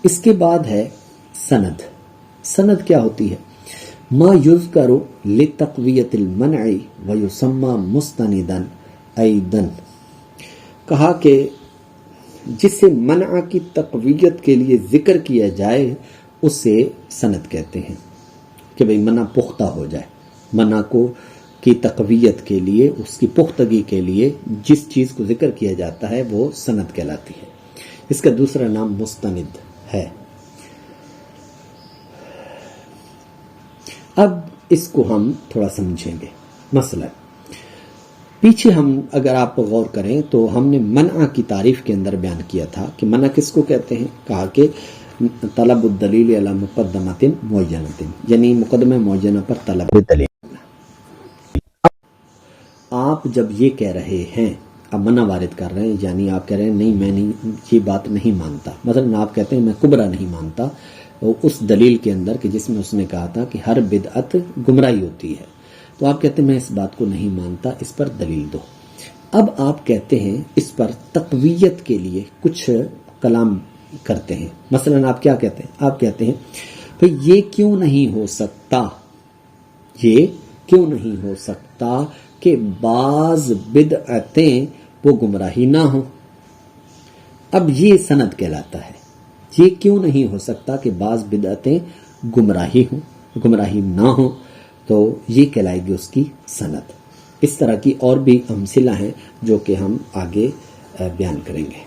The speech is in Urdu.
اس کے بعد ہے سند. سند کیا ہوتی ہے؟ ما یذکر لتقویت المنع ویسمى مستندا ایضا. کہا کہ جسے منع کی تقویت کے لیے ذکر کیا جائے اسے سند کہتے ہیں، کہ بھئی منع پختہ ہو جائے. منع کو کی تقویت کے لیے، اس کی پختگی کے لیے جس چیز کو ذکر کیا جاتا ہے وہ سند کہلاتی ہے. اس کا دوسرا نام مستند ہے. اب اس کو ہم تھوڑا سمجھیں گے. مثلا پیچھے ہم اگر آپ غور کریں تو ہم نے منع کی تعریف کے اندر بیان کیا تھا کہ منع کس کو کہتے ہیں. کہا کہ طلب الدلیل علی مقدمۃ معینۃ، یعنی مقدمہ معینہ پر طلب دلیل. آپ جب یہ کہہ رہے ہیں، اب منع وارد کر رہے ہیں، یعنی آپ کہہ رہے ہیں نہیں میں نہیں یہ بات نہیں مانتا. مثلا آپ کہتے ہیں میں کبرا نہیں مانتا اس دلیل کے اندر کہ جس میں اس نے کہا تھا کہ ہر بدعت گمراہی ہوتی ہے، تو آپ کہتے ہیں میں اس بات کو نہیں مانتا، اس پر دلیل دو. اب آپ کہتے ہیں اس پر تقویت کے لیے کچھ کلام کرتے ہیں. مثلا آپ کیا کہتے ہیں؟ آپ کہتے ہیں بھئی یہ کیوں نہیں ہو سکتا، یہ کیوں نہیں ہو سکتا کہ بعض بدعتیں وہ گمراہی نہ ہوں. اب یہ سند کہلاتا ہے. یہ کیوں نہیں ہو سکتا کہ بعض بدعتیں گمراہی ہوں، گمراہی نہ ہوں، تو یہ کہلائے گی اس کی سند. اس طرح کی اور بھی امثلہ ہیں جو کہ ہم آگے بیان کریں گے.